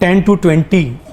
10 to 20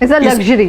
It's a luxury.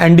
ND